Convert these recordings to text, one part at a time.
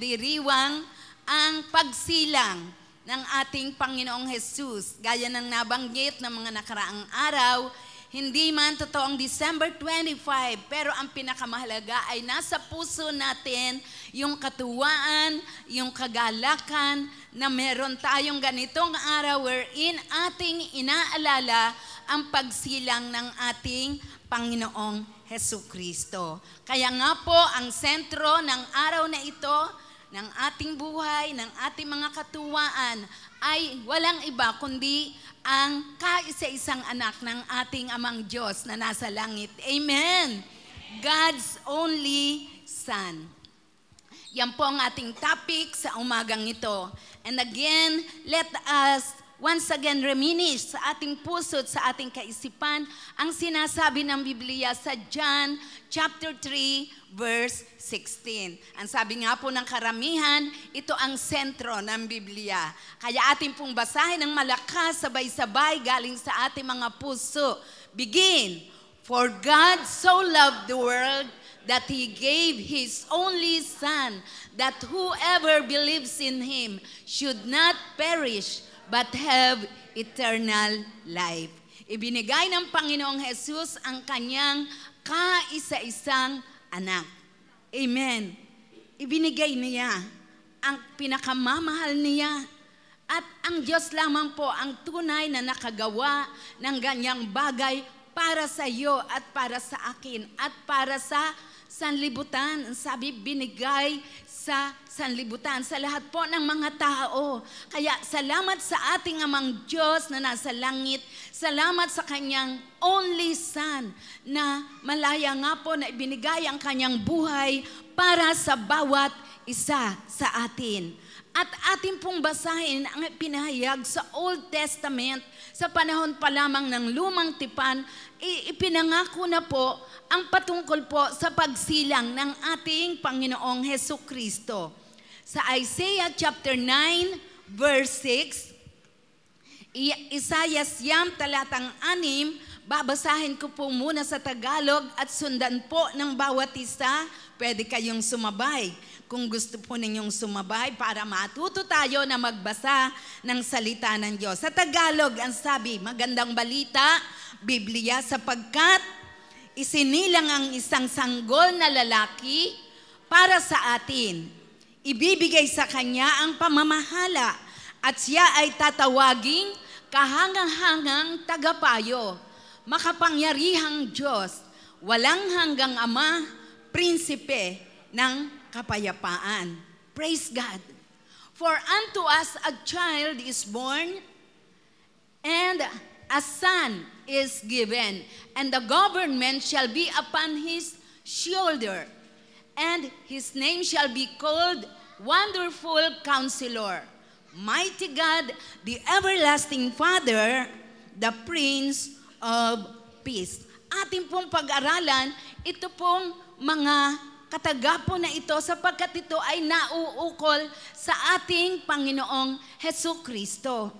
diriwang ang pagsilang ng ating Panginoong Jesus. Gaya ng nabanggit ng mga nakaraang araw, hindi man totoong December 25, pero ang pinakamahalaga ay nasa puso natin yung katuwaan, yung kagalakan na meron tayong ganitong araw wherein ating inaalala ang pagsilang ng ating Panginoong Hesukristo. Kaya nga po, ang sentro ng araw na ito, ng ating buhay, ng ating mga katuwaan, ay walang iba kundi ang kaisa-isang anak ng ating Amang Diyos na nasa langit. Amen! God's only Son. Yan po ang ating topic sa umagang ito. And again, let us once again reminisce sa ating puso at sa ating kaisipan ang sinasabi ng Biblia sa John chapter 3 verse 16. Ang sabi nga po ng karamihan, ito ang sentro ng Biblia. Kaya ating pong basahin ng malakas, sabay-sabay galing sa ating mga puso. Begin. For God so loved the world that He gave His only Son, that whoever believes in Him should not perish, but have eternal life. Ibinigay ng Panginoong Jesus ang kanyang kaisa-isang anak. Amen. Ibinigay niya ang pinakamamahal niya. At ang Diyos lamang po ang tunay na nakagawa ng ganyang bagay para sa iyo at para sa akin at para sa sanlibutan. Sabi, binigay sa sanlibutan, sa lahat po ng mga tao. Kaya salamat sa ating Amang Diyos na nasa langit. Salamat sa kanyang only Son na malaya nga po na ibinigay ang kanyang buhay para sa bawat isa sa atin. At atin pong basahin ang pinahayag sa Old Testament. Sa panahon pa lamang ng Lumang Tipan, ipinangako na po ang patungkol po sa pagsilang ng ating Panginoong Hesukristo. Sa Isaiah chapter 9 verse 6, Isaiah siyam talatang 6, babasahin ko po muna sa Tagalog at sundan po ng bawat isa. Pwede kayong sumabay kung gusto po ninyong sumabay para matuto tayo na magbasa ng salita ng Diyos. Sa Tagalog, ang sabi, magandang balita, Biblia, sapagkat isinilang ang isang sanggol na lalaki para sa atin. Ibibigay sa kanya ang pamamahala at siya ay tatawaging kahangang-hangang tagapayo, makapangyarihang Diyos, walang hanggang Ama, prinsipe ng kapayapaan. Praise God. For unto us a child is born, and a son is given, and the government shall be upon his shoulder, and his name shall be called Wonderful Counselor, Mighty God, the Everlasting Father, the Prince of Peace. Ating pong pag-aralan, ito pong mga katagapo na ito sapagkat ito ay nauukol sa ating Panginoong Hesukristo.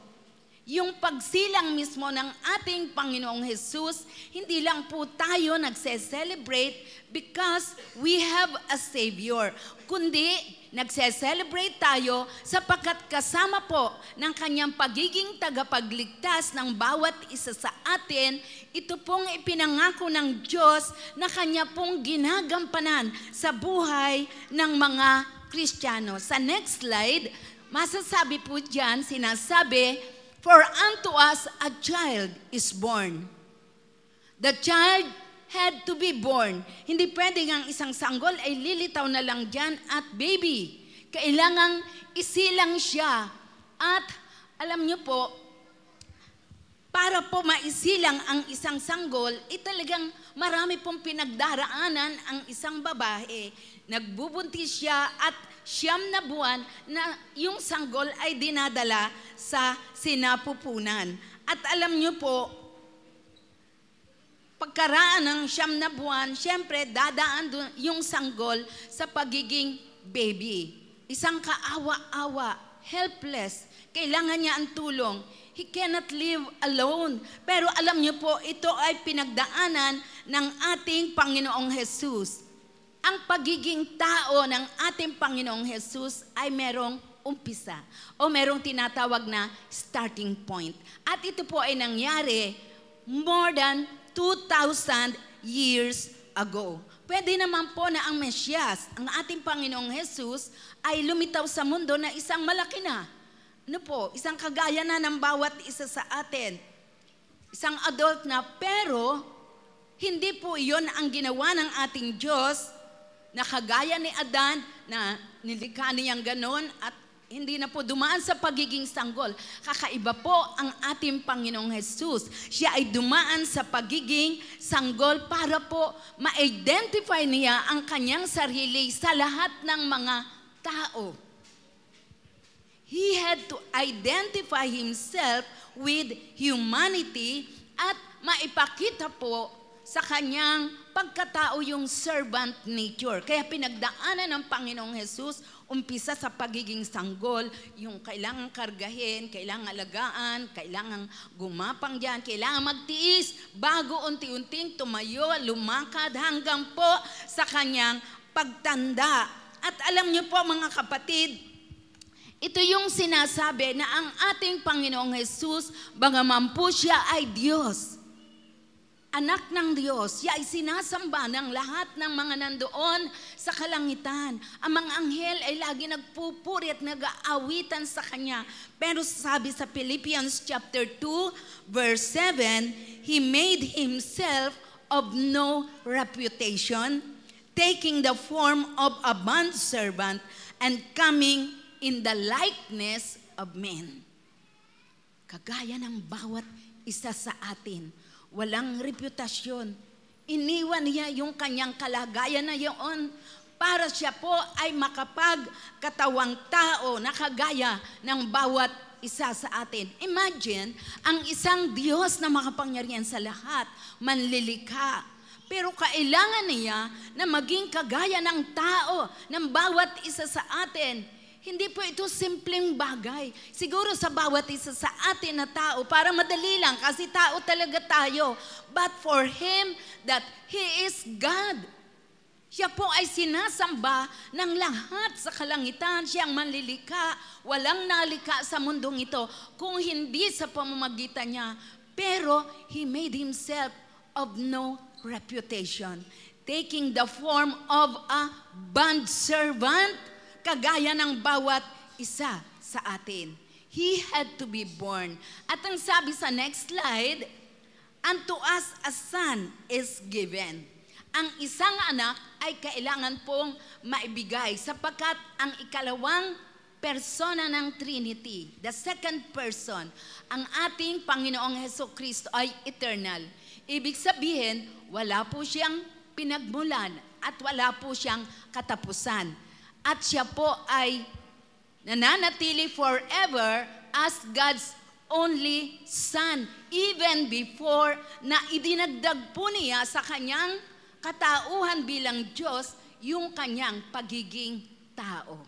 Yung pagsilang mismo ng ating Panginoong Jesus, hindi lang po tayo nagse-celebrate because we have a Savior, kundi nagse-celebrate tayo sapagkat kasama po ng kanyang pagiging tagapagligtas ng bawat isa sa atin, ito pong ipinangako ng Diyos na kanya pong ginagampanan sa buhay ng mga Kristiyano. Sa next slide, masasabi po dyan, sinasabi, for unto us a child is born. The child had to be born. Hindi pwedeng ang isang sanggol ay lilitaw na lang dyan at baby. Kailangang isilang siya. At alam niyo po, para po maisilang ang isang sanggol, talagang marami pong pinagdaraanan ang isang babae. Nagbubuntis siya at 9 na buwan na yung sanggol ay dinadala sa sinapupunan. At alam niyo po, pagkaraan ng 9 na buwan, siyempre dadaan yung sanggol sa pagiging baby. Isang kaawa-awa, helpless, kailangan niya ang tulong. He cannot live alone. Pero alam niyo po, ito ay pinagdaanan ng ating Panginoong Jesus. ang pagiging tao ng ating Panginoong Jesus ay merong umpisa o merong tinatawag na starting point. At ito po ay nangyari more than 2,000 years ago. Pwede naman po na ang Mesyas, ang ating Panginoong Jesus, ay lumitaw sa mundo na isang malaki na. Ano po, isang kagaya na ng bawat isa sa atin. Isang adult na, pero hindi po iyon ang ginawa ng ating Diyos na kagaya ni Adan na nilikha niyang ganon at hindi na po dumaan sa pagiging sanggol. Kakaiba po ang ating Panginoong Jesus. Siya ay dumaan sa pagiging sanggol para po ma-identify niya ang kanyang sarili sa lahat ng mga tao. He had to identify himself with humanity at maipakita po sa kanyang pagkatao yung servant nature. Kaya pinagdaanan ng Panginoong Jesus, umpisa sa pagiging sanggol, yung kailangan kargahin, kailangan alagaan, kailangan gumapang diyan, kailangan magtiis, bago unti-unting tumayo, lumakad, hanggang po sa kanyang pagtanda. At alam niyo po mga kapatid, ito yung sinasabi na ang ating Panginoong Jesus, bagaman po siya ay Diyos, anak ng Diyos, siya ay sinasamba ng lahat ng mga nandoon sa kalangitan. Ang mga anghel ay lagi nagpupuri at nag-aawitan sa Kanya. Pero sabi sa Philippians chapter 2, verse 7, He made Himself of no reputation, taking the form of a bondservant and coming in the likeness of men. Kagaya ng bawat isa sa atin, walang reputasyon. Iniwan niya yung kanyang kalagayan na yun para siya po ay makapagkatawang tao na kagaya ng bawat isa sa atin. Imagine, ang isang Diyos na makapangyarihan sa lahat, manlilikha. Pero kailangan niya na maging kagaya ng tao, ng bawat isa sa atin. Hindi po ito simpleng bagay. Siguro sa bawat isa sa atin na tao, para madali lang kasi tao talaga tayo. But for Him, that He is God. Siya po ay sinasamba ng lahat sa kalangitan. Siya ang manlilika. Walang nalika sa mundong ito kung hindi sa pamamagitan niya. Pero He made Himself of no reputation, taking the form of a bondservant, kagaya ng bawat isa sa atin. He had to be born. At ang sabi sa next slide, unto us a son is given. Ang isang anak ay kailangan pong maibigay sapagkat ang ikalawang persona ng Trinity, the second person, ang ating Panginoong Hesukristo ay eternal. Ibig sabihin, wala po siyang pinagmulan at wala po siyang katapusan. At siya po ay nananatili forever as God's only Son. Even before na idinagdag po niya sa kanyang katauhan bilang Diyos yung kanyang pagiging tao.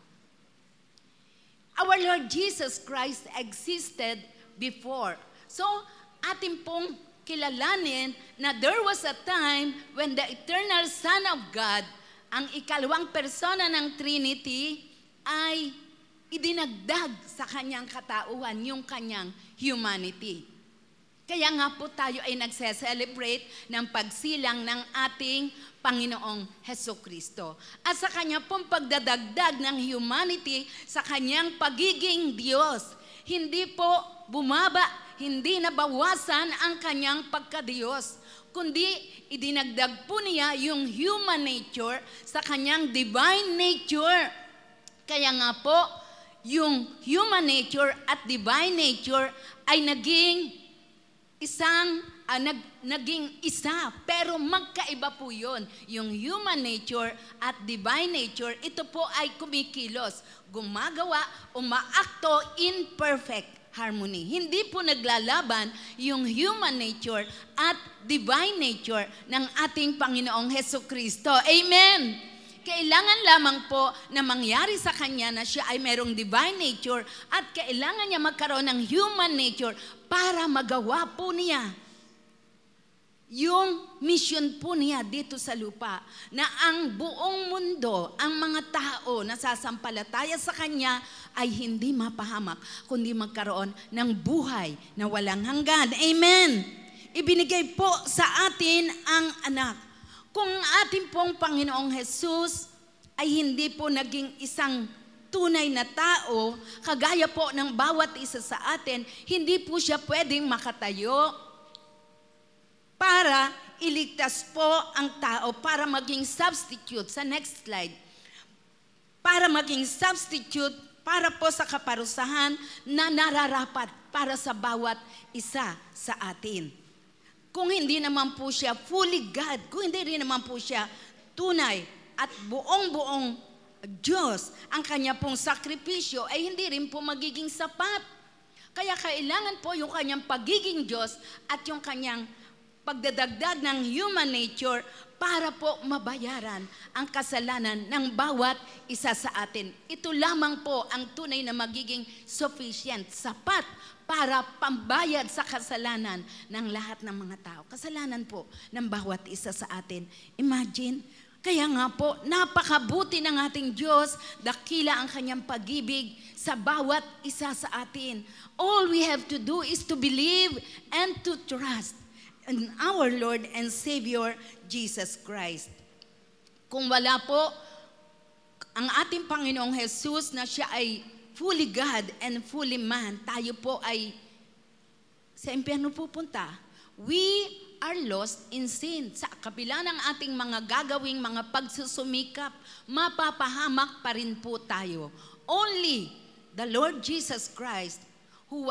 Our Lord Jesus Christ existed before. So, atin pong kilalanin na there was a time when the eternal Son of God, ang ikalawang persona ng Trinity, ay idinagdag sa kanyang katauhan, yung kanyang humanity. Kaya nga po tayo ay nagse-celebrate ng pagsilang ng ating Panginoong Hesukristo. At sa kanya pong pagdadagdag ng humanity sa kanyang pagiging Diyos, hindi po bumaba, hindi nabawasan ang kanyang pagka-Diyos, kundi idinagdag po niya yung human nature sa kanyang divine nature. Kaya nga po, yung human nature at divine nature ay naging isa, pero magkaiba po yun. Yung human nature at divine nature, ito po ay kumikilos, gumagawa, umaakto in perfect harmony. Hindi po naglalaban yung human nature at divine nature ng ating Panginoong Hesukristo. Amen! Kailangan lamang po na mangyari sa Kanya na siya ay merong divine nature at kailangan niya magkaroon ng human nature para magawa po niya yung mission po niya dito sa lupa, na ang buong mundo, ang mga tao na sasampalataya sa Kanya ay hindi mapahamak, kundi magkaroon ng buhay na walang hanggan. Amen! Ibinigay po sa atin ang anak. Kung ating pong Panginoong Jesus ay hindi po naging isang tunay na tao, kagaya po ng bawat isa sa atin, hindi po siya pwedeng makatayo para iligtas po ang tao, para maging substitute. Sa next slide. Para maging substitute, para po sa kaparusahan na nararapat para sa bawat isa sa atin. Kung hindi naman po siya fully God, kung hindi rin naman po siya tunay at buong-buong Diyos, ang kanya pong sakripisyo ay hindi rin po magiging sapat. Kaya kailangan po yung kanyang pagiging Diyos at yung kanyang pagdadagdag ng human nature para po mabayaran ang kasalanan ng bawat isa sa atin. Ito lamang po ang tunay na magiging sufficient, sapat para pambayad sa kasalanan ng lahat ng mga tao. Kasalanan po ng bawat isa sa atin. Imagine, kaya nga po, napakabuti ng ating Diyos, dakila ang kanyang pag-ibig sa bawat isa sa atin. All we have to do is to believe and to trust in our Lord and Savior, Jesus Christ. Kung wala po ang ating Panginoong Jesus na siya ay fully God and fully man, tayo po ay sa impyerno pupunta. We are lost in sin. Sa kabila ng ating mga gagawing mga pagsusumikap, mapapahamak pa rin po tayo. Only the Lord Jesus Christ, who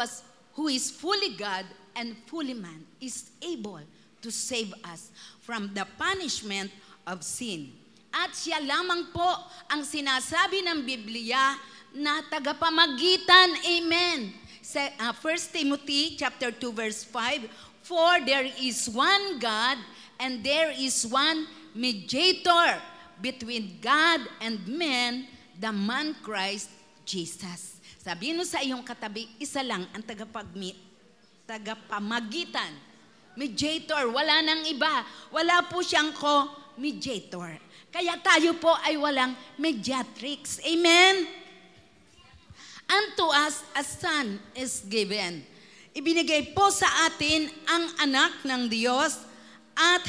is fully God and fully man, is able to save us from the punishment of sin. At siya lamang po ang sinasabi ng Biblia na tagapamagitan. Amen. 1 Timothy chapter 2 verse 5, for there is one God and there is one mediator between God and men, the man Christ Jesus. Sabihin mo sa iyong katabi, isa lang ang tagapamagitan. Mediator, wala nang iba. Wala po siyang co-mediator. Kaya tayo po ay walang mediatrix. Amen? Unto us a son is given. Ibinigay po sa atin ang anak ng Diyos at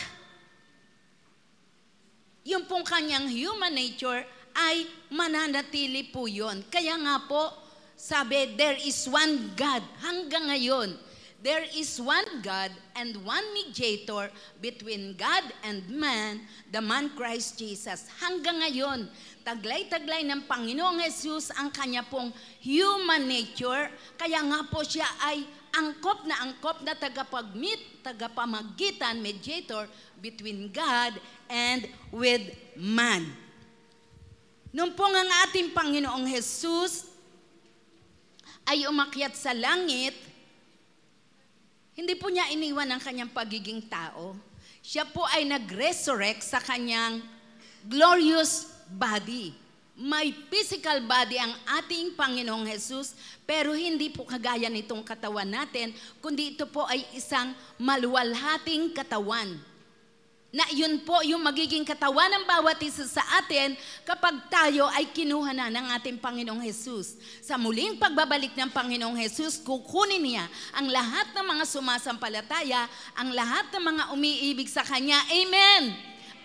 yung pong kanyang human nature ay mananatili po yun. Kaya nga po, sabi, there is one God. Hanggang ngayon, there is one God and one mediator between God and man, the man Christ Jesus. Hanggang ngayon, taglay-taglay ng Panginoong Jesus ang kanya pong human nature. Kaya nga po siya ay angkop na tagapamagitan, mediator between God and with man. Nung pong ang ating Panginoong Jesus ay umakyat sa langit, hindi po niya iniwan ang kanyang pagiging tao. Siya po ay nag-resurrect sa kanyang glorious body. May physical body ang ating Panginoong Jesus, pero hindi po kagaya nitong katawan natin, kundi ito po ay isang maluwalhating katawan. Na yun po yung magiging katawan ng bawat isa sa atin kapag tayo ay kinuha na ng ating Panginoong Jesus. Sa muling pagbabalik ng Panginoong Jesus, kukunin niya ang lahat ng mga sumasampalataya, ang lahat ng mga umiibig sa Kanya. Amen!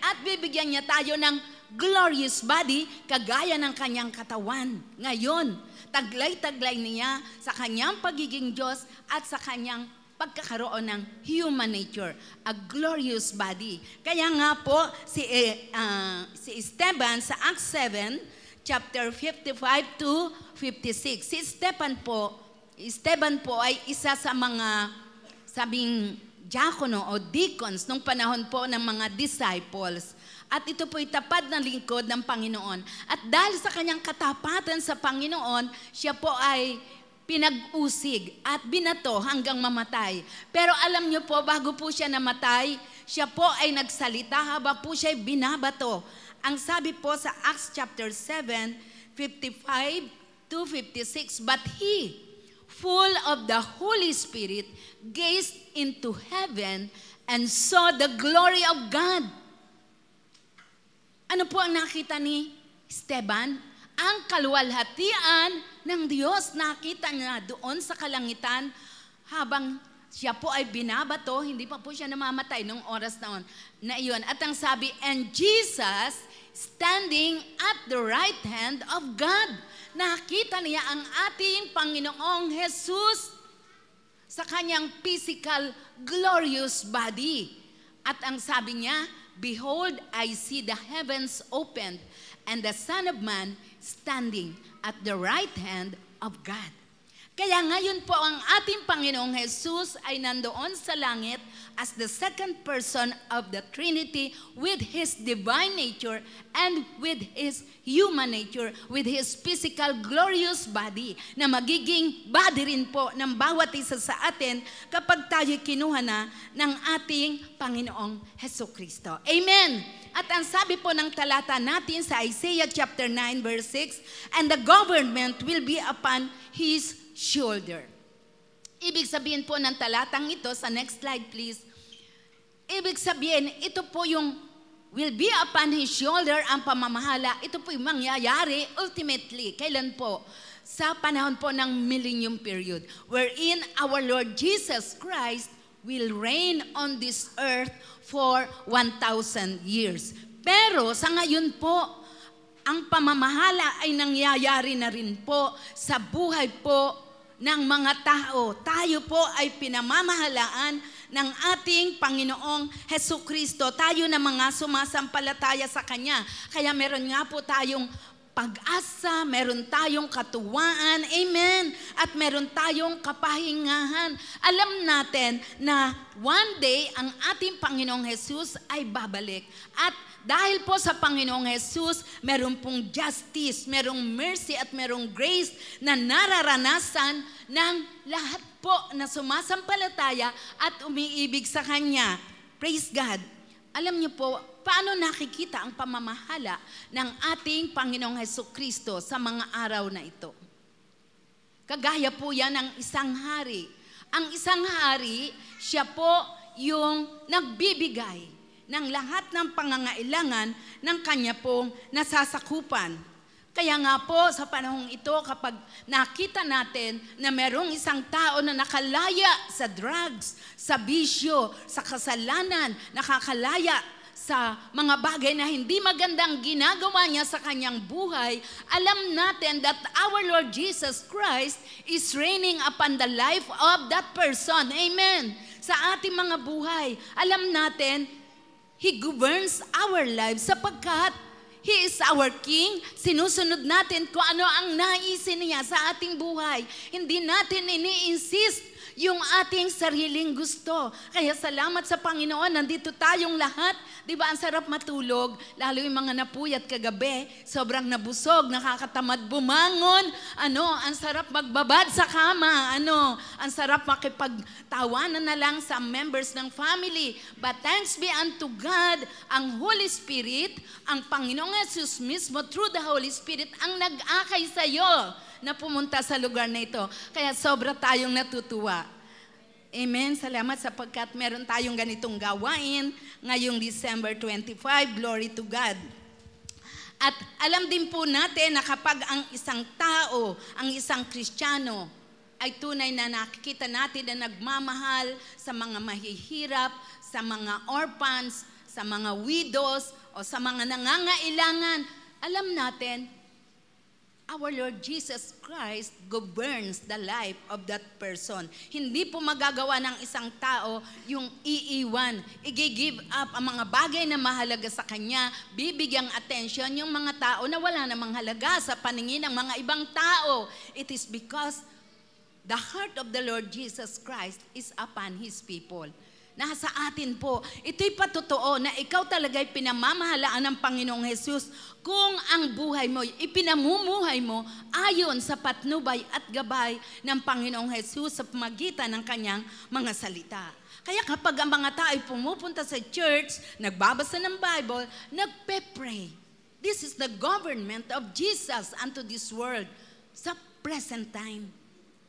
At bibigyan niya tayo ng glorious body kagaya ng Kanyang katawan. Ngayon, taglay-taglay niya sa Kanyang pagiging Diyos at sa Kanyang pagkakaroon ng human nature, a glorious body. Kaya nga po, si Esteban sa Acts 7, chapter 55 to 56. Si Esteban po ay isa sa mga sabing diakono o deacons nung panahon po ng mga disciples. At ito po'y tapad na lingkod ng Panginoon. At dahil sa kanyang katapatan sa Panginoon, siya po ay pinag-usig at binato hanggang mamatay. Pero alam niyo po, bago po siya namatay, siya po ay nagsalita habang po siya ay binabato. Ang sabi po sa Acts chapter 7, 55 to 56, but he, full of the Holy Spirit, gazed into heaven and saw the glory of God. Ano po ang nakita ni Esteban? Ang kaluwalhatian ng Diyos. Nakita niya doon sa kalangitan habang siya po ay binabato, hindi pa po siya namamatay nung oras na iyon. At ang sabi, and Jesus standing at the right hand of God. Nakita niya ang ating Panginoong Jesus sa kanyang physical, glorious body. At ang sabi niya, behold, I see the heavens opened, and the Son of Man standing at the right hand of God. Kaya ngayon po ang ating Panginoong Jesus ay nandoon sa langit as the second person of the Trinity with His divine nature and with His human nature, with His physical glorious body na magiging body rin po ng bawat isa sa atin kapag tayo kinuha na ng ating Panginoong Jesucristo. Amen! At ang sabi po ng talata natin sa Isaiah chapter 9 verse 6, and the government will be upon His shoulder. Ibig sabihin po ng talatang ito, sa next slide please, ibig sabihin, ito po yung will be upon His shoulder, ang pamamahala, ito po yung mangyayari ultimately. Kailan po? Sa panahon po ng millennium period, wherein our Lord Jesus Christ will reign on this earth for 1,000 years. Pero sa ngayon po, ang pamamahala ay nangyayari na rin po sa buhay po ng mga tao. Tayo po ay pinamamahalaan ng ating Panginoong Jesucristo. Tayo na mga sumasampalataya sa Kanya. Kaya meron nga po tayong pag-asa, meron tayong katuwaan, amen, at meron tayong kapahingahan. Alam natin na one day ang ating Panginoong Jesus ay babalik. At dahil po sa Panginoong Jesus, meron pong justice, merong mercy at merong grace na nararanasan ng lahat po na sumasampalataya at umiibig sa Kanya. Praise God. Alam niyo po, paano nakikita ang pamamahala ng ating Panginoong Jesucristo sa mga araw na ito? Kagaya po yan ng isang hari. Ang isang hari, siya po yung nagbibigay ng lahat ng pangangailangan ng kanya pong nasasakupan. Kaya nga po sa panahong ito, kapag nakita natin na merong isang tao na nakalaya sa drugs, sa bisyo, sa kasalanan, nakakalaya sa mga bagay na hindi magandang ginagawa niya sa kanyang buhay, alam natin that our Lord Jesus Christ is reigning upon the life of that person. Amen. Sa ating mga buhay, alam natin, He governs our lives sapagkat He is our King. Sinusunod natin kung ano ang naisin niya sa ating buhay. Hindi natin ini-insist yung ating sariling gusto. Kaya salamat sa Panginoon, nandito tayong lahat. Di ba ang sarap matulog? Lalo yung mga napuyat kagabi, sobrang nabusog, nakakatamad bumangon. Ang sarap magbabad sa kama. Ang sarap makipagtawanan na lang sa members ng family. But thanks be unto God, ang Holy Spirit, ang Panginoong Jesus mismo, through the Holy Spirit, ang nag-akay sa iyo na pumunta sa lugar na ito. Kaya sobra tayong natutuwa. Amen. Salamat sapagkat meron tayong ganitong gawain ngayong December 25. Glory to God. At alam din po natin na kapag ang isang tao, ang isang Kristiyano, ay tunay na nakikita natin na nagmamahal sa mga mahihirap, sa mga orphans, sa mga widows, o sa mga nangangailangan, alam natin, our Lord Jesus Christ governs the life of that person. Hindi po magagawa ng isang tao yung iiwan, i-give up ang mga bagay na mahalaga sa kanya, bibigyang attention yung mga tao na wala namang halaga sa paningin ng mga ibang tao. It is because the heart of the Lord Jesus Christ is upon His people. Nasa atin po. Ito'y patotoo na ikaw talaga'y pinamamahalaan ng Panginoong Jesus kung ang buhay mo, ipinamumuhay mo ayon sa patnubay at gabay ng Panginoong Jesus sa pamagitan ng kanyang mga salita. Kaya kapag ang mga tao ay pumupunta sa church, nagbabasa ng Bible, nagpe-pray. This is the government of Jesus unto this world sa present time.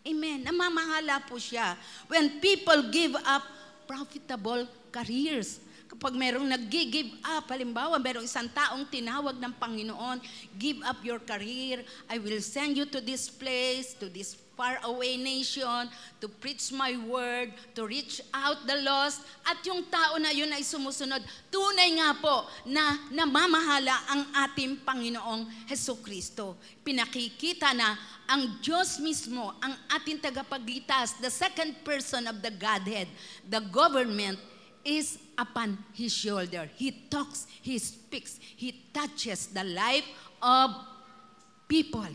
Amen. Namamahala po siya. When people give up profitable careers. Kapag merong nag-give up, halimbawa, merong isang taong tinawag ng Panginoon, give up your career, I will send you to this place, to this faraway nation, to preach my word, to reach out the lost, at yung tao na yun ay sumusunod. Tunay nga po na namamahala ang ating Panginoong Hesukristo. Pinakikita na ang Diyos mismo, ang ating tagapagligtas, the second person of the Godhead, the government, is upon His shoulder. He talks, He speaks, He touches the life of people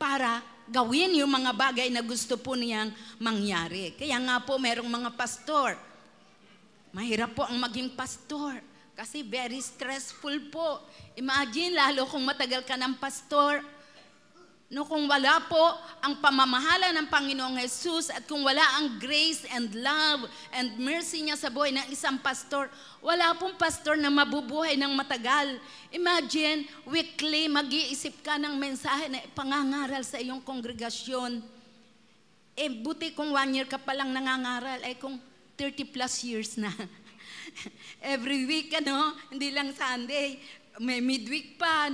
para gawin yung mga bagay na gusto po niyang mangyari. Kaya nga po merong mga pastor. Mahirap po ang maging pastor kasi very stressful po. Imagine lalo kung matagal ka ng pastor. No, kung wala po ang pamamahala ng Panginoong Jesus at kung wala ang grace and love and mercy niya sa buhay ng isang pastor, wala pong pastor na mabubuhay ng matagal. Imagine, weekly mag-iisip ka ng mensahe na pangangaral sa iyong kongregasyon. Buti kung 1 year ka palang nangangaral, ay kung 30 plus years na. Every week, hindi lang Sunday, may midweek pa,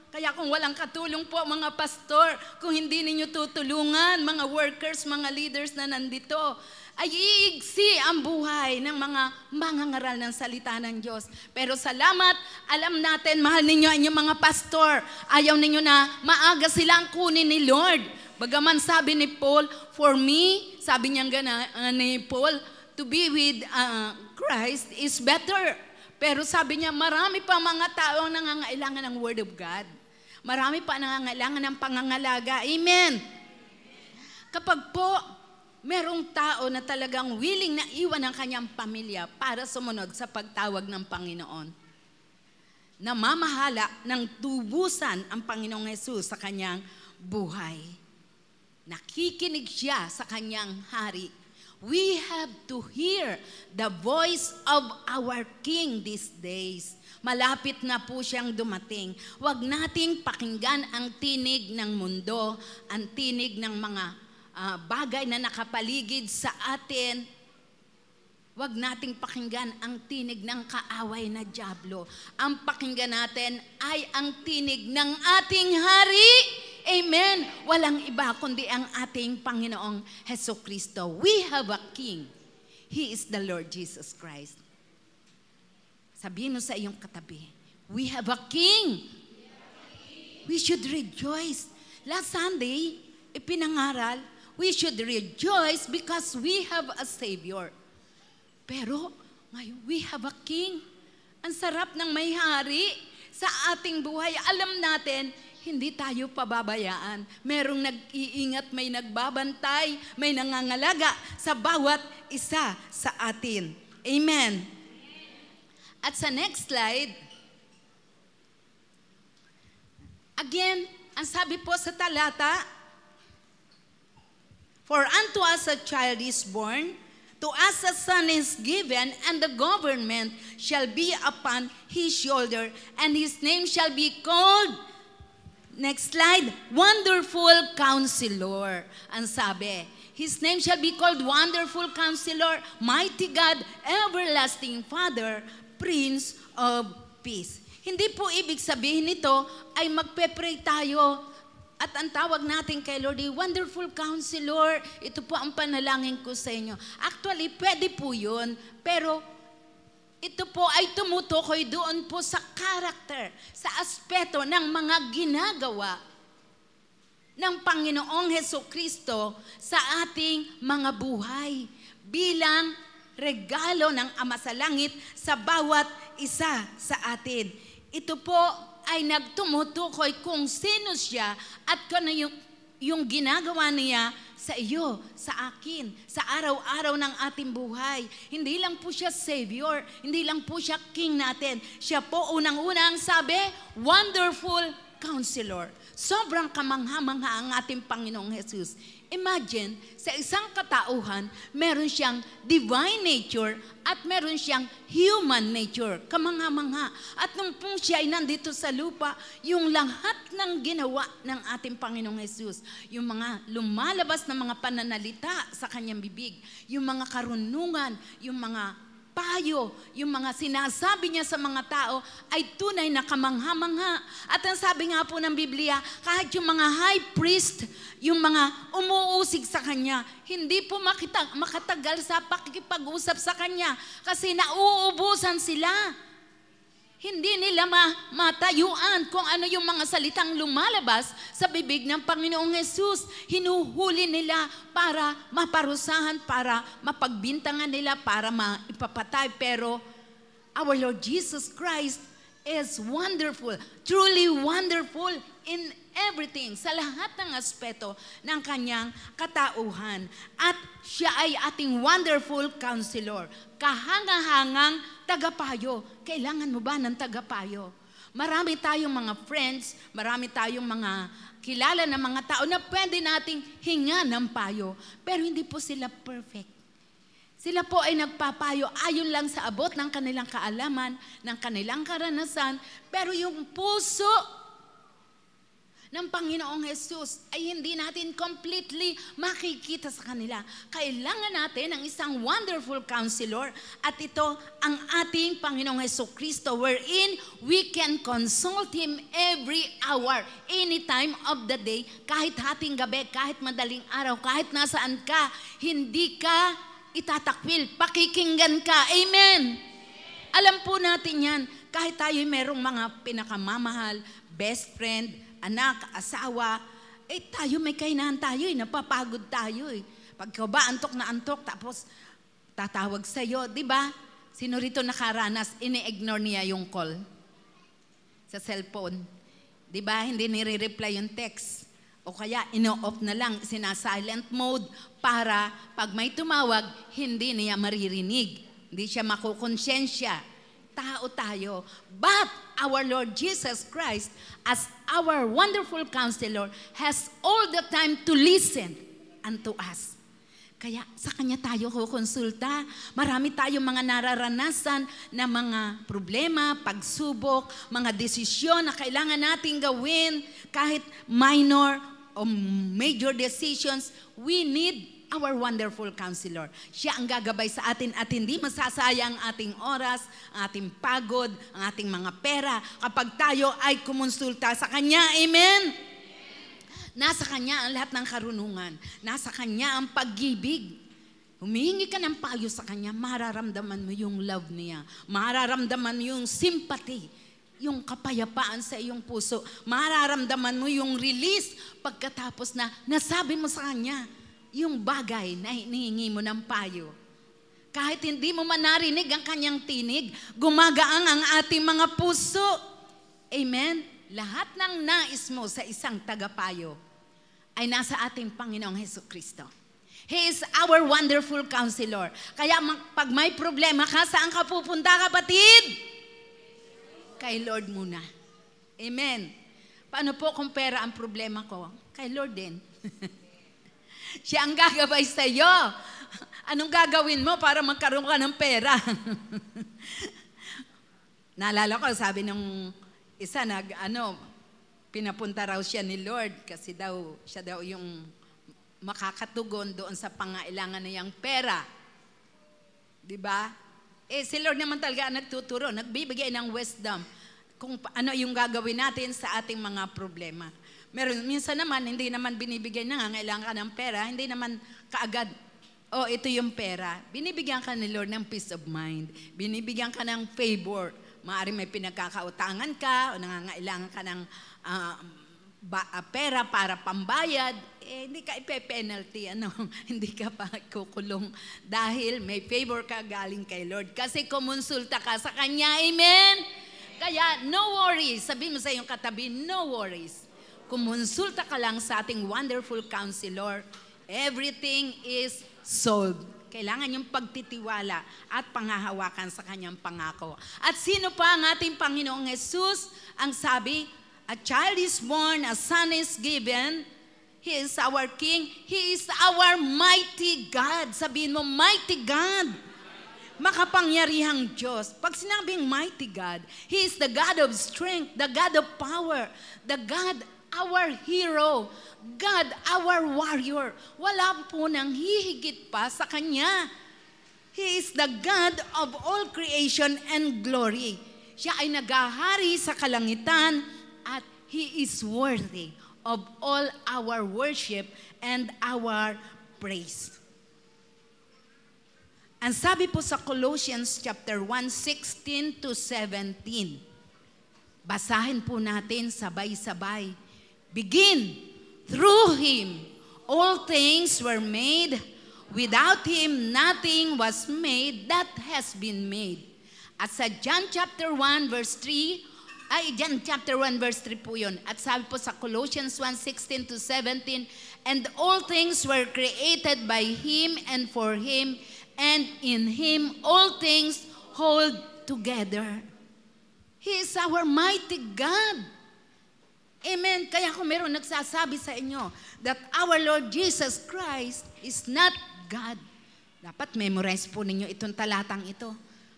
Kaya kung walang katulong po mga pastor, kung hindi ninyo tutulungan, mga workers, mga leaders na nandito, ay iigsi ang buhay ng mga mangangaral ng salita ng Diyos. Pero salamat, alam natin, mahal ninyo ang inyong mga pastor. Ayaw ninyo na maaga silang kunin ni Lord. Bagaman sabi ni Paul, for me, sabi niya ni Paul, to be with Christ is better. Pero sabi niya, marami pa mga taong nangangailangan ng Word of God. Marami pa nangangailangan ng pangangalaga. Amen. Kapag po, merong tao na talagang willing na iwan ang kanyang pamilya para sumunod sa pagtawag ng Panginoon, namamahala ng tubusan ang Panginoong Jesus sa kanyang buhay. Nakikinig siya sa kanyang hari. We have to hear the voice of our King these days. Malapit na po siyang dumating. Huwag nating pakinggan ang tinig ng mundo, ang tinig ng mga bagay na nakapaligid sa atin. Huwag nating pakinggan ang tinig ng kaaway na dyablo. Ang pakinggan natin ay ang tinig ng ating hari. Amen. Walang iba kundi ang ating Panginoong Hesukristo. We have a King. He is the Lord Jesus Christ. Sabihin mo sa iyong katabi, we have a King. We should rejoice. Last Sunday, ipinangaral, we should rejoice because we have a Savior. Pero, ngayon, we have a King. Ang sarap ng may hari sa ating buhay. Alam natin, hindi tayo pababayaan. Merong nag-iingat, may nagbabantay, may nangangalaga sa bawat isa sa atin. Amen. At sa next slide, again, ang sabi po sa talata, for unto us a child is born, to us a son is given, and the government shall be upon his shoulder, and his name shall be called, next slide, Wonderful Counselor. Ang sabi, his name shall be called Wonderful Counselor, Mighty God, Everlasting Father, Prince of Peace. Hindi po ibig sabihin nito ay magpe-pray tayo at ang tawag natin kay Lord, Wonderful Counselor, ito po ang panalangin ko sa inyo. Actually, pwede po yun, pero ito po ay tumutukoy doon po sa character, sa aspeto ng mga ginagawa ng Panginoong Hesukristo sa ating mga buhay bilang regalo ng Ama sa Langit sa bawat isa sa atin. Ito po ay nagtumutukoy kung sino siya at kung ano yung ginagawa niya sa iyo, sa akin, sa araw-araw ng ating buhay. Hindi lang po siya Savior, hindi lang po siya King natin. Siya po unang-una ang sabi, Wonderful Counselor. Sobrang kamangha-mangha ang ating Panginoong Jesus. Imagine, sa isang katauhan, meron siyang divine nature at meron siyang human nature. Kamangha-mangha. At nung pong siya ay nandito sa lupa, yung lahat ng ginawa ng ating Panginoong Jesus, yung mga lumalabas na mga pananalita sa kanyang bibig, yung mga karunungan, yung mga payo, yung mga sinasabi niya sa mga tao ay tunay na kamangha-mangha. At ang sabi nga po ng Biblia, kahit yung mga high priest, yung mga umuusig sa kanya, hindi po makatagal sa pakikipag-usap sa kanya kasi nauubusan sila. Hindi nila matayuan kung ano yung mga salitang lumalabas sa bibig ng Panginoong Jesus. Hinuhuli nila para maparusahan, para mapagbintangan nila, para maipapatay. Pero our Lord Jesus Christ is wonderful, truly wonderful in everything, sa lahat ng aspeto ng kanyang katauhan. At siya ay ating wonderful counselor, kahanga-hangang tagapayo. Kailangan mo ba ng tagapayo? Marami tayong mga friends, marami tayong mga kilala na mga tao na pwede nating hinga ng payo, pero hindi po sila perfect. Sila po ay nagpapayo ayon lang sa abot ng kanilang kaalaman, ng kanilang karanasan, pero yung puso ng Panginoong Jesus ay hindi natin completely makikita sa kanila. Kailangan natin ng isang wonderful counselor, at ito ang ating Panginoong Jesucristo, wherein we can consult Him every hour, any time of the day, kahit hating gabi, kahit madaling araw, kahit nasaan ka, hindi ka itatakwil, pakikinggan ka. Amen! Alam po natin yan, kahit tayo merong mga pinakamamahal, best friend, anak, asawa, tayo may kainahan tayo, napapagod tayo. Pagka ba antok na antok, tapos tatawag sa'yo, di ba? Sino rito nakaranas, ini-ignore niya yung call sa cellphone. Di ba? Hindi nire-reply yung text. O kaya, ino-off na lang, sina-silent mode para pag may tumawag, hindi niya maririnig. Hindi siya makukonsensya. Tao tayo. But our Lord Jesus Christ, as our wonderful counselor, has all the time to listen unto us. Kaya sa Kanya tayo kukonsulta. Marami tayong mga nararanasan na mga problema, pagsubok, mga desisyon na kailangan nating gawin, kahit minor o major decisions, we need our wonderful counselor. Siya ang gagabay sa atin at hindi masasayang ang ating oras, ang ating pagod, ang ating mga pera kapag tayo ay kumonsulta sa Kanya. Amen? Nasa Kanya ang lahat ng karunungan. Nasa Kanya ang pag-ibig. Humihingi ka ng payo sa Kanya, mararamdaman mo yung love niya. Mararamdaman mo yung sympathy, yung kapayapaan sa iyong puso. Mararamdaman mo yung release pagkatapos na nasabi mo sa Kanya yung bagay na hinihingi mo ng payo. Kahit hindi mo man narinig ang Kanyang tinig, gumagaang ang ating mga puso. Amen? Lahat ng nais mo sa isang tagapayo ay nasa ating Panginoong Jesucristo. He is our wonderful counselor. Kaya pag may problema ka, saan ka pupunta, kapatid? Kay Lord muna. Amen. Paano po kung pera ang problema ko? Kay Lord din. Siya ang gagabay sa iyo. Anong gagawin mo para magkaroon ka ng pera? Naalala ko, sabi ng isa, pinapunta raw siya ni Lord kasi siya daw yung makakatugon doon sa pangailangan niyang pera. Diba? Si Lord naman talaga nagtuturo, nagbibigay ng wisdom kung ano yung gagawin natin sa ating mga problema. Minsan naman, hindi naman binibigay na ngangailangan ka ng pera, hindi naman kaagad, ito yung pera. Binibigyan ka ni Lord ng peace of mind. Binibigyan ka ng favor. Maaari may pinagkakautangan ka o nangangailangan ka ng pera para pambayad, hindi ka ipe-penalty, hindi ka pa kukulong dahil may favor ka galing kay Lord. Kasi kumonsulta ka sa Kanya, amen? Kaya no worries, sabi mo sa iyong katabi, no worries. Kumonsulta ka lang sa ating wonderful counselor, everything is solved. Kailangan yung pagtitiwala at panghahawakan sa Kanyang pangako. At sino pa ang ating Panginoong Jesus? Ang sabi, A child is born, a son is given. He is our King. He is our mighty God. Sabihin mo, mighty God. Makapangyarihang Diyos. Pag sinabing mighty God, He is the God of strength, the God of power, the God, our hero, God, our warrior. Wala po nang hihigit pa sa Kanya. He is the God of all creation and glory. Siya ay naghahari sa kalangitan at He is worthy of all our worship and our praise. Ang sabi po sa Colossians chapter 1, 16 to 17. Basahin po natin sabay-sabay. Begin, through Him, all things were made. Without Him, nothing was made that has been made. At sa John chapter 1 verse 3, John chapter 1 verse 3 po yun. At sabi po sa Colossians 1, 16 to 17, and all things were created by Him and for Him, and in Him all things hold together. He is our mighty God. Amen. Kaya kung meron nagsasabi sa inyo that our Lord Jesus Christ is not God, dapat memorize po ninyo itong talatang ito.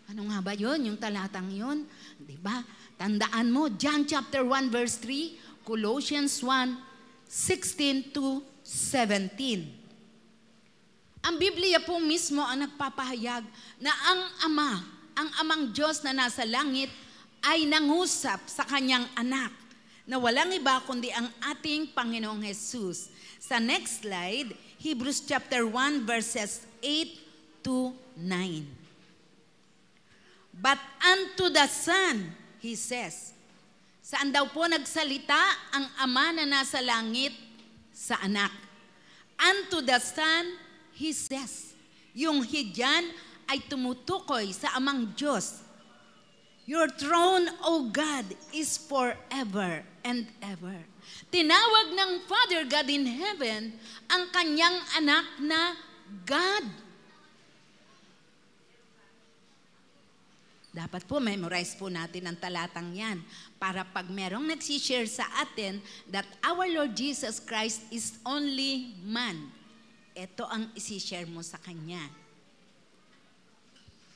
Ano nga ba yun? Yung talatang yun? Diba? Tandaan mo, John chapter 1 verse 3, Colossians 1, 16 to 17. Ang Biblia po mismo ang nagpapahayag na ang amang Diyos na nasa langit ay nangusap sa kanyang anak na walang iba kundi ang ating Panginoong Jesus. Sa next slide, Hebrews chapter 1 verses 8 to 9. But unto the Son, He says, saan daw po nagsalita ang Ama na nasa langit sa anak? Unto the Son, He says. Yung He dyan ay tumutukoy sa amang Diyos. Your throne, O God, is forever and ever. Tinawag ng Father God in heaven ang kanyang anak na God. Dapat po memorize po natin ang talatang yan para pag merong nagsishare sa atin that our Lord Jesus Christ is only man, ito ang isishare mo sa Kanya.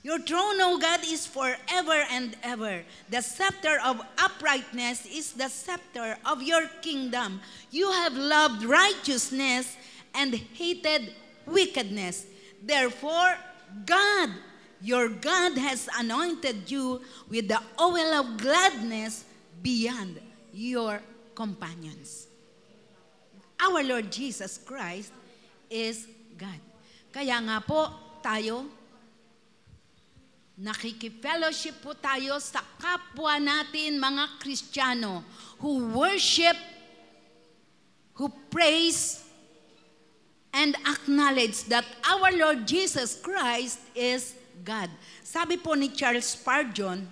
Your throne, O God, is forever and ever. The scepter of uprightness is the scepter of your kingdom. You have loved righteousness and hated wickedness. Therefore, God, your God has anointed you with the oil of gladness beyond your companions. Our Lord Jesus Christ is God. Kaya nga po tayo, nakikipellowship po tayo sa kapwa natin mga Kristiyano who worship, who praise, and acknowledge that our Lord Jesus Christ is God. Sabi po ni Charles Spurgeon,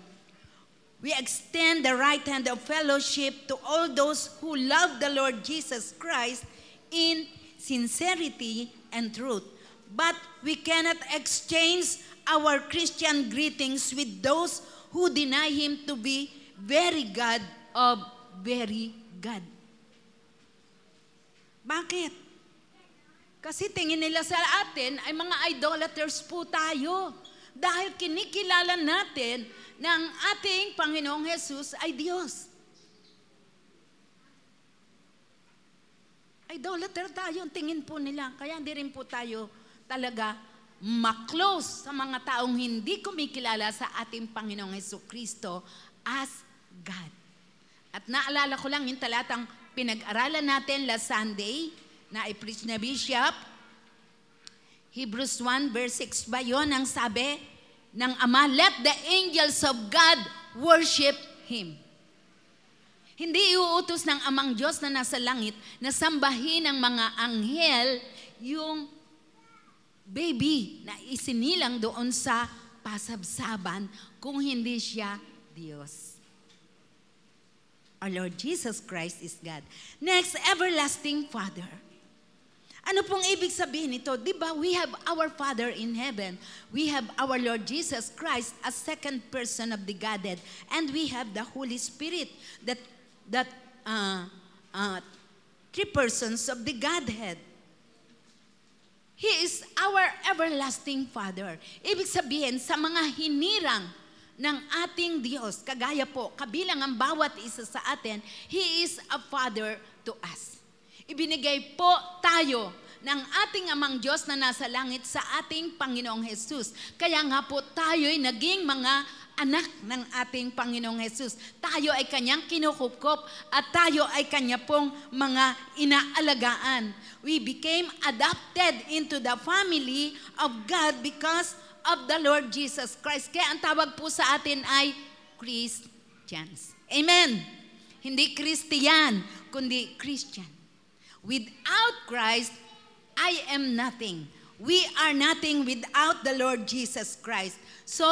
we extend the right hand of fellowship to all those who love the Lord Jesus Christ in sincerity and truth. But we cannot exchange our Christian greetings with those who deny Him to be very God of very God. Bakit? Kasi tingin nila sa atin ay mga idolaters po tayo. Dahil kinikilala natin na ang ating Panginoong Jesus ay Diyos. Idolater tayo, tingin po nila. Kaya hindi rin po tayo talaga ma-close sa mga taong hindi kumikilala sa ating Panginoong Jesucristo as God. At naalala ko lang yung talatang pinag-aralan natin last Sunday na i-preach na Bishop, Hebrews 1 verse 6 ba yun ang sabi ng Ama, let the angels of God worship Him. Hindi iuutos ng Amang Diyos na nasa langit na sambahin ng mga anghel yung baby na isinilang doon sa pasabsaban kung hindi siya Diyos. Our Lord Jesus Christ is God. Next, everlasting Father. Ano pong ibig sabihin nito? Di ba, we have our Father in heaven. We have our Lord Jesus Christ as second person of the Godhead. And we have the Holy Spirit that three persons of the Godhead. He is our everlasting Father. Ibig sabihin, sa mga hinirang ng ating Diyos, kagaya po, kabilang ang bawat isa sa atin, He is a Father to us. Ibinigay po tayo ng ating Amang Diyos na nasa langit sa ating Panginoong Jesus. Kaya nga po tayo'y naging mga anak ng ating Panginoong Jesus. Tayo ay kanyang kinukupkop at tayo ay kanya pong mga inaalagaan. We became adopted into the family of God because of the Lord Jesus Christ. Kaya ang tawag po sa atin ay Christians. Amen. Hindi Christian, kundi Christian. Without Christ, I am nothing. We are nothing without the Lord Jesus Christ. So,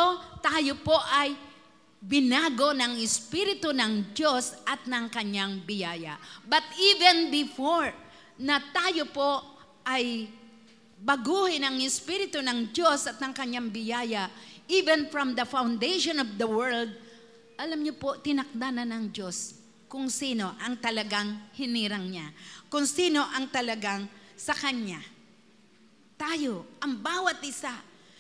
tayo po ay binago ng Espiritu ng Diyos at ng kanyang biyaya. But even before na tayo po ay baguhin ang Espiritu ng Diyos at ng kanyang biyaya, even from the foundation of the world, alam niyo po, tinakda na ng Diyos kung sino ang talagang hinirang niya. Kung sino ang talagang sa kanya. Tayo, ang bawat isa,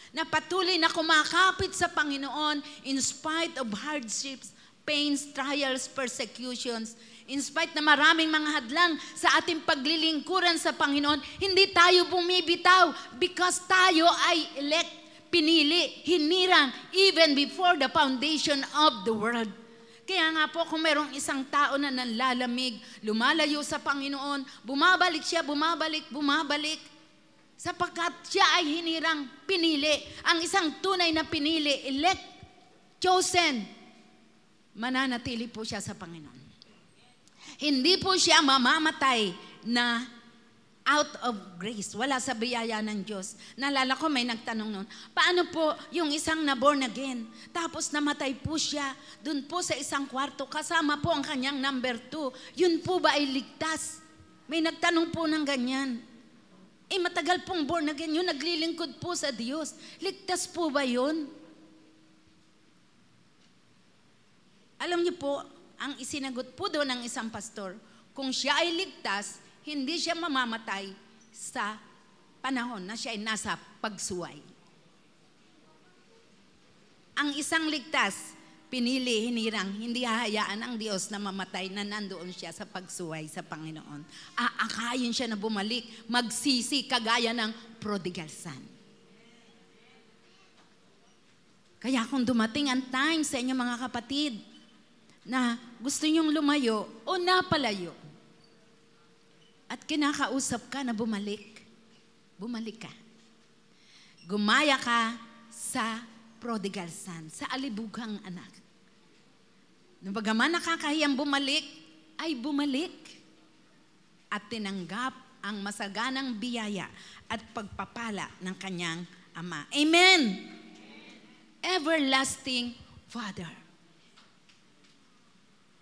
na patuloy na kumakapit sa Panginoon in spite of hardships, pains, trials, persecutions, in spite na maraming mga hadlang sa ating paglilingkuran sa Panginoon, hindi tayo bumibitaw because tayo ay elect, pinili, hinirang, even before the foundation of the world. Kaya nga po kung mayroong isang tao na nanlalamig, lumalayo sa Panginoon, bumabalik siya, bumabalik, sapagkat siya ay hinirang, pinili. Ang isang tunay na pinili, elect, chosen, mananatili po siya sa Panginoon. Hindi po siya mamamatay na out of grace. Wala sa biyaya ng Diyos. Naalala ko may nagtanong noon, paano po yung isang na born again? Tapos namatay po siya dun po sa isang kwarto. Kasama po ang kanyang number 2. Yun po ba ay ligtas? May nagtanong po ng ganyan. Matagal pong born again yun. Naglilingkod po sa Diyos. Ligtas po ba yun? Alam niyo po, ang isinagot po doon ng isang pastor, kung siya ay ligtas, hindi siya mamamatay sa panahon na siya ay nasa pagsuway. Ang isang ligtas, pinili, hinirang, hindi hahayaan ang Diyos na mamatay na nandoon siya sa pagsuway sa Panginoon. Aakayin siya na bumalik, magsisi kagaya ng prodigal son. Kaya kung dumating ang time sa inyo mga kapatid, na gusto nyong lumayo o napalayo, at kinakausap ka na bumalik ka. Gumaya ka sa prodigal son, sa alibughang anak. Bagaman nakakahiyang bumalik, ay bumalik at tinanggap ang masaganang biyaya at pagpapala ng kanyang ama. Amen! Everlasting Father.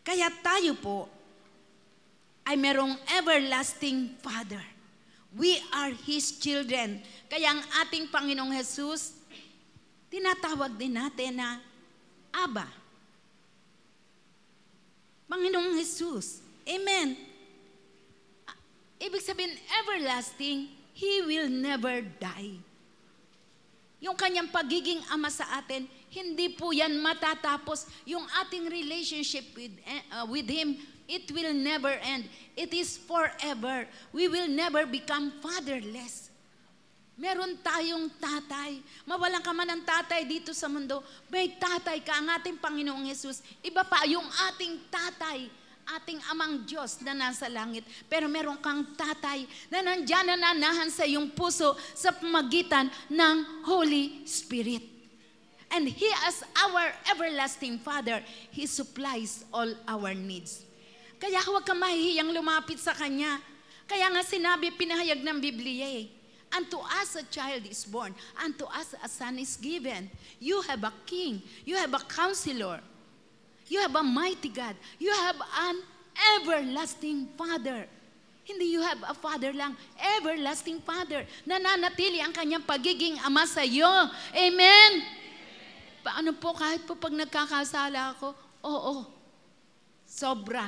Kaya tayo po ay merong everlasting Father. We are His children. Kaya ang ating Panginoong Jesus, tinatawag din natin na Aba. Panginoong Jesus. Amen. Ibig sabihin, everlasting, He will never die. Yung kanyang pagiging ama sa atin, hindi po yan matatapos. Yung ating relationship with Him, it will never end. It is forever. We will never become fatherless. Meron tayong tatay. Mawalan ka man ng tatay dito sa mundo, may tatay ka, ang ating Panginoong Jesus. Iba pa yung ating tatay, ating amang Diyos na nasa langit. Pero meron kang tatay na nandyan na nanahan sa iyong puso sa pamagitan ng Holy Spirit. And He as our everlasting Father, He supplies all our needs. Kaya huwag ka mahihiyang lumapit sa Kanya. Kaya nga sinabi, pinahayag ng Biblia unto us a child is born, unto us a son is given. You have a king, you have a counselor, you have a mighty God, you have an everlasting Father. Hindi you have a father lang, everlasting Father. Nananatili ang kanyang pagiging ama sa iyo. Amen? Paano po kahit po pag nagkakasala ako, oo, sobra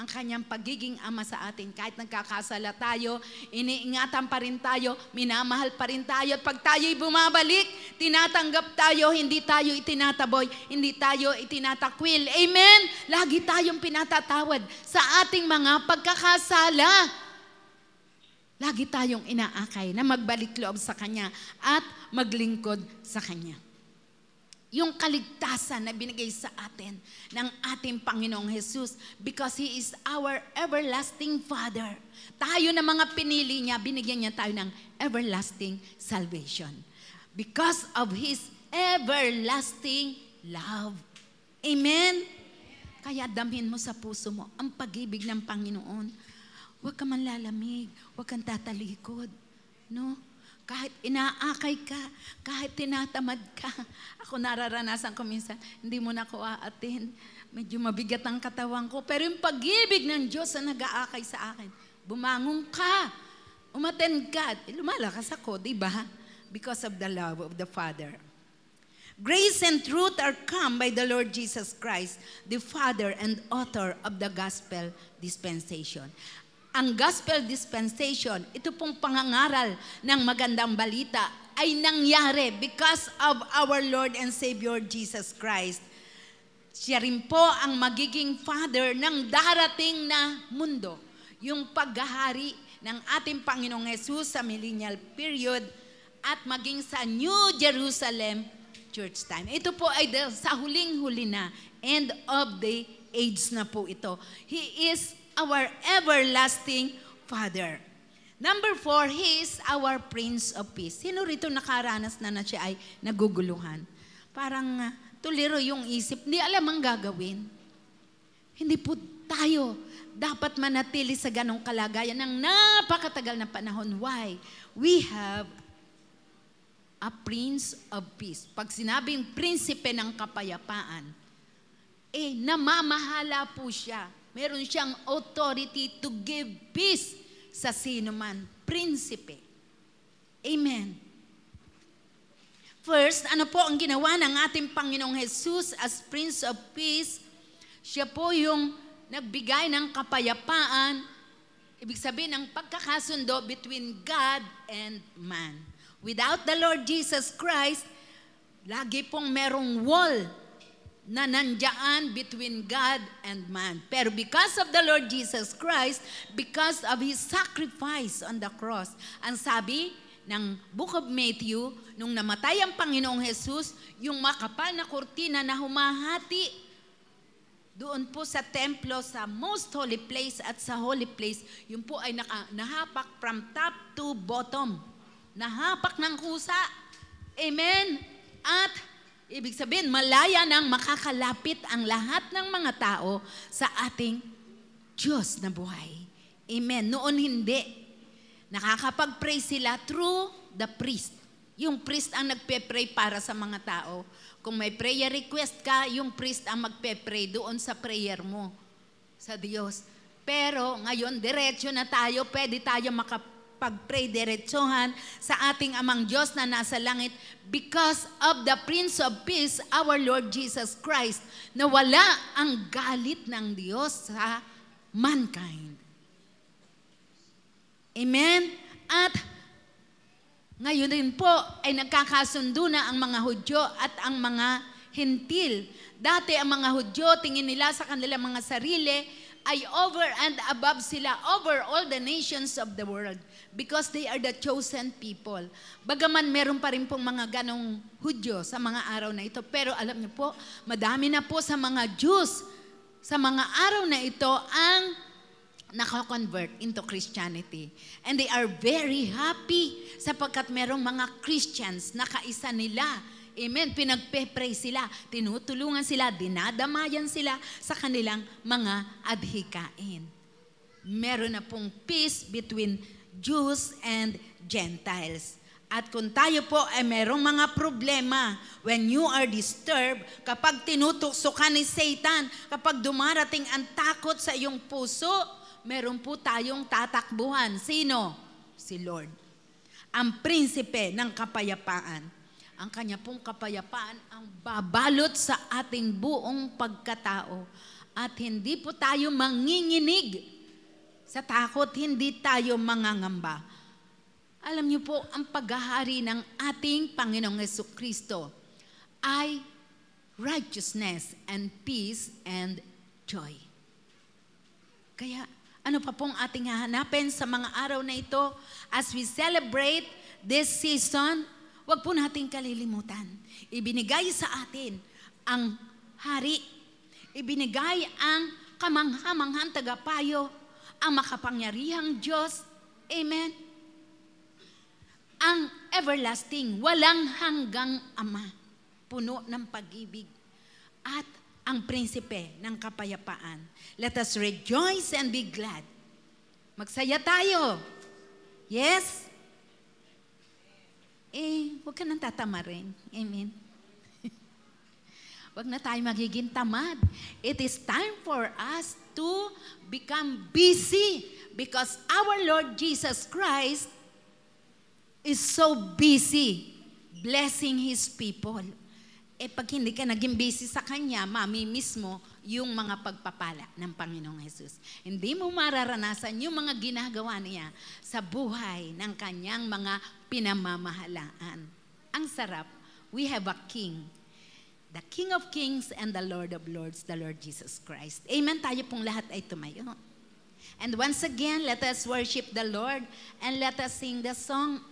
ang kanyang pagiging ama sa atin. Kahit nagkakasala tayo, iniingatan pa rin tayo, minamahal pa rin tayo. At pag tayo'y bumabalik, tinatanggap tayo, hindi tayo itinataboy, hindi tayo itinatakwil. Amen? Lagi tayong pinatatawad sa ating mga pagkakasala. Lagi tayong inaakay na magbalik loob sa Kanya at maglingkod sa Kanya. Yung kaligtasan na binigay sa atin ng ating Panginoong Jesus because He is our everlasting Father. Tayo na mga pinili niya, binigyan niya tayo ng everlasting salvation. Because of His everlasting love. Amen? Kaya damhin mo sa puso mo ang pag-ibig ng Panginoon. Huwag ka manlalamig, huwag kang tatalikod. No? Kahit inaakay ka, kahit tinatamad ka. Ako nararanasan ko minsan, hindi mo na ako aatin. Medyo mabigat ang katawan ko. Pero yung pag-ibig ng Diyos na nag-aakay sa akin, bumangon ka, umaten ka. Lumalakas ako, di ba? Because of the love of the Father. Grace and truth are come by the Lord Jesus Christ, the Father and author of the gospel dispensation. Ang gospel dispensation, ito pong pangangaral ng magandang balita ay nangyari because of our Lord and Savior Jesus Christ. Siya rin po ang magiging Father ng darating na mundo. Yung paghahari ng ating Panginoong Jesus sa millennial period at maging sa New Jerusalem church time. Ito po ay sa huling-huli na, end of the age na po ito. He is our everlasting Father. Number 4, He is our Prince of Peace. Sino rito nakaranas na siya ay naguguluhan? Parang tuliro yung isip, hindi alam ang gagawin. Hindi po tayo dapat manatili sa ganong kalagayan ng napakatagal na panahon. Why? We have a Prince of Peace. Pag sinabing prinsipe ng kapayapaan, namamahala po siya. Meron siyang authority to give peace sa sino man. Prinsipe. Amen. First, ano po ang ginawa ng ating Panginoong Jesus as Prince of Peace? Siya po yung nagbigay ng kapayapaan, ibig sabihin ng pagkakasundo between God and man. Without the Lord Jesus Christ, lagi pong merong wall na nandiyan between God and man. Pero because of the Lord Jesus Christ, because of His sacrifice on the cross, ang sabi ng Book of Matthew, nung namatay ang Panginoong Jesus, yung makapal na kurtina na humahati doon po sa templo, sa most holy place at sa holy place, yun po ay nahapak from top to bottom. Nahapak ng kusa. Amen? At ibig sabihin, malaya nang makakalapit ang lahat ng mga tao sa ating Diyos na buhay. Amen. Noon hindi. Nakakapag-pray sila through the priest. Yung priest ang nagpe-pray para sa mga tao. Kung may prayer request ka, yung priest ang magpe-pray doon sa prayer mo sa Diyos. Pero ngayon, diretso na tayo, pwede tayo pag-pray diretsohan sa ating Amang Diyos na nasa langit because of the Prince of Peace, our Lord Jesus Christ, na wala ang galit ng Diyos sa mankind. Amen? At ngayon din po ay nagkakasundo na ang mga Hudyo at ang mga Hentil. Dati ang mga Hudyo, tingin nila sa kanilang mga sarili, ay over and above sila, over all the nations of the world. Because they are the chosen people. Bagaman meron pa rin pong mga ganong Hudyo sa mga araw na ito. Pero alam niyo po, madami na po sa mga Jews sa mga araw na ito ang nakakonvert into Christianity. And they are very happy sapagkat merong mga Christians na kaisa nila. Amen. Pinagpe-pray sila, tinutulungan sila, dinadamayan sila sa kanilang mga adhikain. Meron na pong peace between Jews and Gentiles. At kung tayo po ay merong mga problema, when you are disturbed, kapag tinutukso ka ni Satan, kapag dumarating ang takot sa iyong puso, meron po tayong tatakbuhan. Sino? Si Lord. Ang prinsipe ng kapayapaan. Ang kanya pong kapayapaan ang babalot sa ating buong pagkatao. At hindi po tayo manginginig sa takot, hindi tayo mangangamba. Alam niyo po, ang paghahari ng ating Panginoong Jesucristo ay righteousness and peace and joy. Kaya ano pa pong ating hahanapin sa mga araw na ito as we celebrate this season? Huwag po nating kalilimutan. Ibinigay sa atin ang hari. Ibinigay ang kamangha-manghang tagapayo, ang makapangyarihang Diyos. Amen. Ang everlasting, walang hanggang Ama, puno ng pag-ibig, at ang prinsipe ng kapayapaan. Let us rejoice and be glad. Magsaya tayo. Yes? Huwag ka nang tatamarin. Amen. Huwag na tayo magiging tamad. It is time for us to become busy because our Lord Jesus Christ is so busy blessing His people. Pag hindi ka naging busy sa Kanya, mamimiss mo yung mga pagpapala ng Panginoong Jesus. Hindi mo mararanasan yung mga ginagawa niya sa buhay ng Kanyang mga pinamamahalaan. Ang sarap, we have a King. The King of Kings and the Lord of Lords, the Lord Jesus Christ. Amen. Tayo pong lahat ay tumayo. And once again, let us worship the Lord and let us sing the song,